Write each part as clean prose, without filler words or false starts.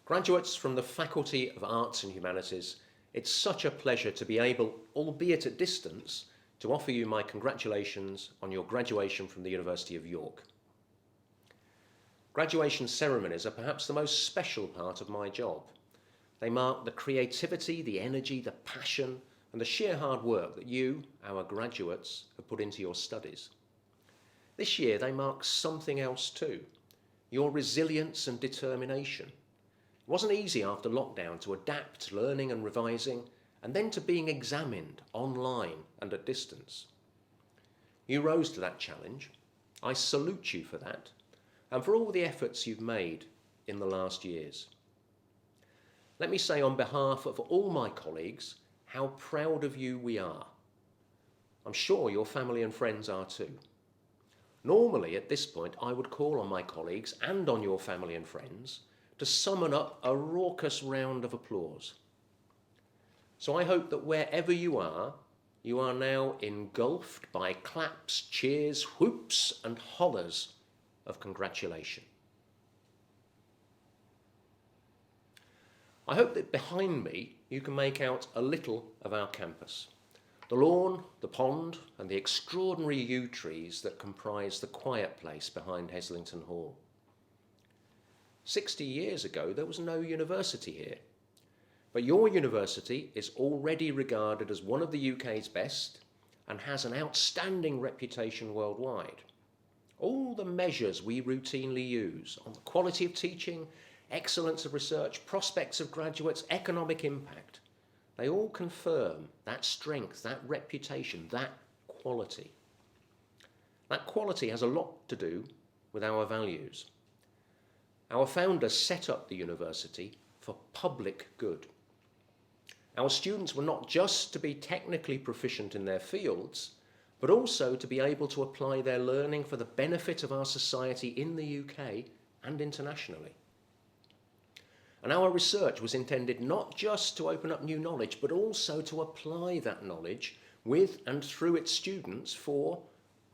Graduates from the Faculty of Arts and Humanities, it's such a pleasure to be able, albeit at distance, to offer you my congratulations on your graduation from the University of York. Graduation ceremonies are perhaps the most special part of my job. They mark the creativity, the energy, the passion, and the sheer hard work that you, our graduates, have put into your studies. This year they mark something else too, your resilience and determination. It wasn't easy after lockdown to adapt to learning and revising, and then to being examined online and at distance. You rose to that challenge. I salute you for that, and for all the efforts you've made in the last years. Let me say on behalf of all my colleagues how proud of you we are. I'm sure your family and friends are too. Normally at this point I would call on my colleagues and on your family and friends to summon up a raucous round of applause. So I hope that wherever you are now engulfed by claps, cheers, whoops and hollers of congratulation. I hope that behind me you can make out a little of our campus. The lawn, the pond and the extraordinary yew trees that comprise the quiet place behind Heslington Hall. 60 years ago there was no university here, but your university is already regarded as one of the UK's best and has an outstanding reputation worldwide. All the measures we routinely use on the quality of teaching, excellence of research, prospects of graduates, economic impact, they all confirm that strength, that reputation, that quality. That quality has a lot to do with our values. Our founders set up the university for public good. Our students were not just to be technically proficient in their fields, but also to be able to apply their learning for the benefit of our society in the UK and internationally. And our research was intended not just to open up new knowledge, but also to apply that knowledge with and through its students for,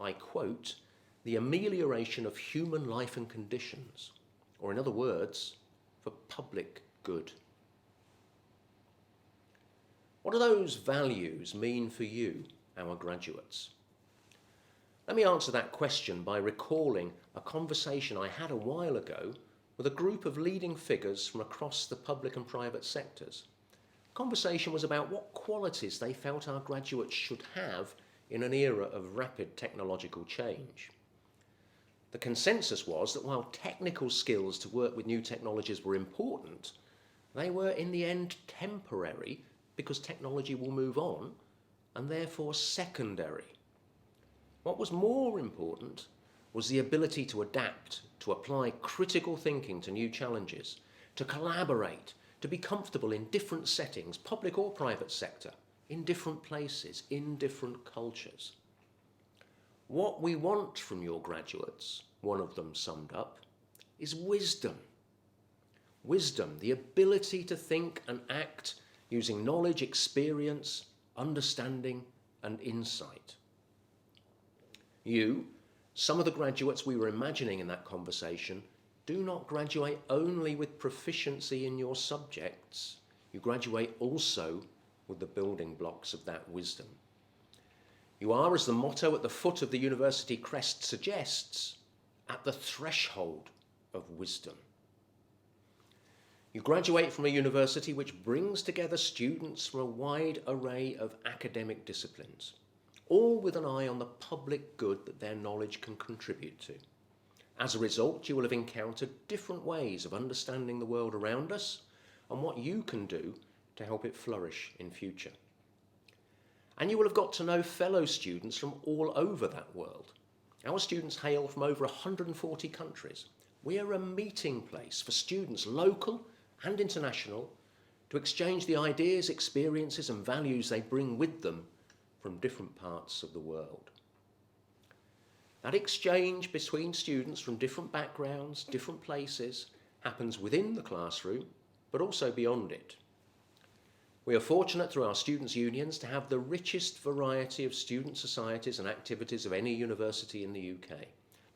I quote, the amelioration of human life and conditions, or in other words, for public good. What do those values mean for you, our graduates? Let me answer that question by recalling a conversation I had a while ago with a group of leading figures from across the public and private sectors. The conversation was about what qualities they felt our graduates should have in an era of rapid technological change. The consensus was that while technical skills to work with new technologies were important, they were in the end temporary because technology will move on and therefore secondary. What was more important was the ability to adapt, to apply critical thinking to new challenges, to collaborate, to be comfortable in different settings, public or private sector, in different places, in different cultures. What we want from your graduates, one of them summed up, is wisdom. Wisdom, the ability to think and act using knowledge, experience, understanding, and insight. You, some of the graduates we were imagining in that conversation, do not graduate only with proficiency in your subjects. You graduate also with the building blocks of that wisdom. You are, as the motto at the foot of the university crest suggests, at the threshold of wisdom. You graduate from a university which brings together students from a wide array of academic disciplines, all with an eye on the public good that their knowledge can contribute to. As a result, you will have encountered different ways of understanding the world around us and what you can do to help it flourish in future. And you will have got to know fellow students from all over that world. Our students hail from over 140 countries. We are a meeting place for students, local and international, to exchange the ideas, experiences and values they bring with them from different parts of the world. That exchange between students from different backgrounds, different places, happens within the classroom, but also beyond it. We are fortunate through our students' unions to have the richest variety of student societies and activities of any university in the UK.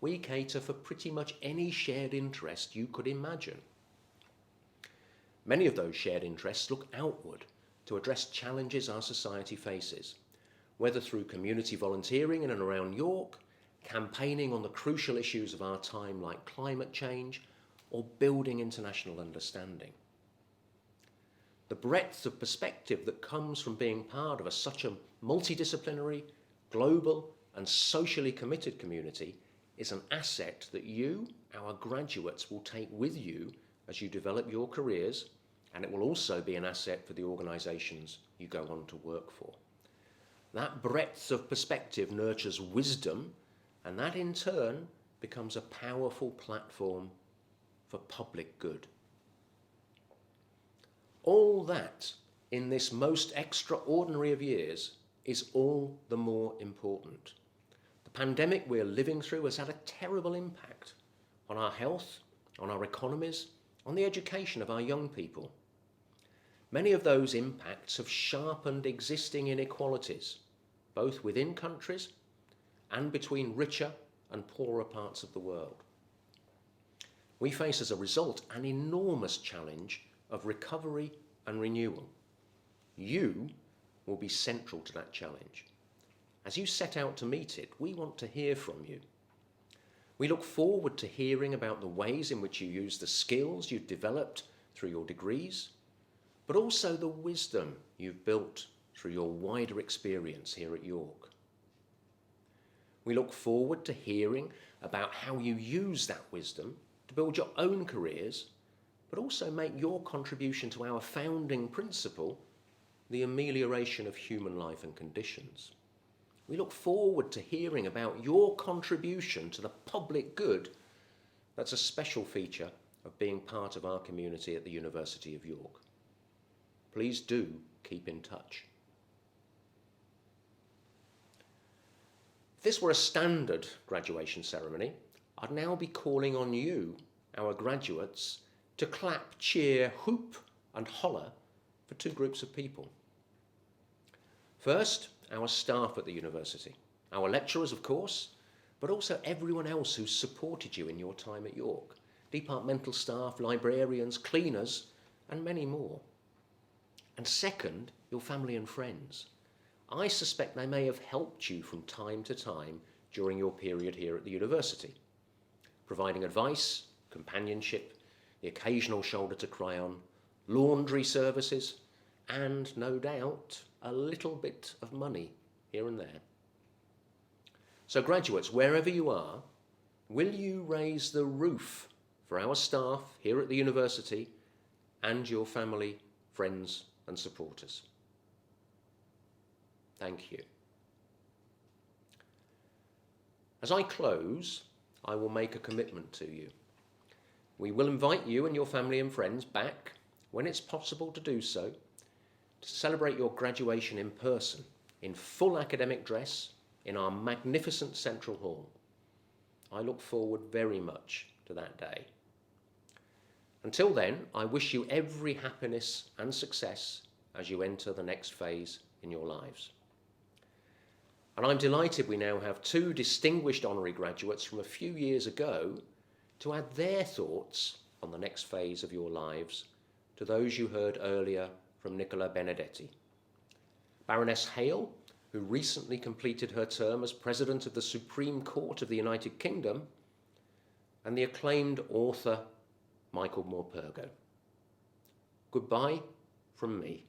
We cater for pretty much any shared interest you could imagine. Many of those shared interests look outward to address challenges our society faces, whether through community volunteering in and around York, campaigning on the crucial issues of our time like climate change, or building international understanding. The breadth of perspective that comes from being part of such a multidisciplinary, global, and socially committed community is an asset that you, our graduates, will take with you as you develop your careers, and it will also be an asset for the organisations you go on to work for. That breadth of perspective nurtures wisdom, and that in turn becomes a powerful platform for public good. All that, in this most extraordinary of years, is all the more important. The pandemic we're living through has had a terrible impact on our health, on our economies, on the education of our young people. Many of those impacts have sharpened existing inequalities, both within countries and between richer and poorer parts of the world. We face as a result an enormous challenge of recovery and renewal. You will be central to that challenge. As you set out to meet it, we want to hear from you. We look forward to hearing about the ways in which you use the skills you've developed through your degrees, but also the wisdom you've built through your wider experience here at York. We look forward to hearing about how you use that wisdom to build your own careers, but also make your contribution to our founding principle, the amelioration of human life and conditions. We look forward to hearing about your contribution to the public good that's a special feature of being part of our community at the University of York. Please do keep in touch. If this were a standard graduation ceremony, I'd now be calling on you, our graduates, to clap, cheer, hoop, and holler for two groups of people. First, our staff at the university, our lecturers, of course, but also everyone else who's supported you in your time at York, departmental staff, librarians, cleaners, and many more. And second, your family and friends. I suspect they may have helped you from time to time during your period here at the university, providing advice, companionship, the occasional shoulder to cry on, laundry services, and no doubt a little bit of money here and there. So graduates, wherever you are, will you raise the roof for our staff here at the university and your family, friends and supporters? Thank you. As I close, I will make a commitment to you. We will invite you and your family and friends back, when it's possible to do so, to celebrate your graduation in person, in full academic dress, in our magnificent Central Hall. I look forward very much to that day. Until then, I wish you every happiness and success as you enter the next phase in your lives. And I'm delighted we now have two distinguished honorary graduates from a few years ago to add their thoughts on the next phase of your lives to those you heard earlier from Nicola Benedetti. Baroness Hale, who recently completed her term as President of the Supreme Court of the United Kingdom, and the acclaimed author Michael Morpurgo. Goodbye from me.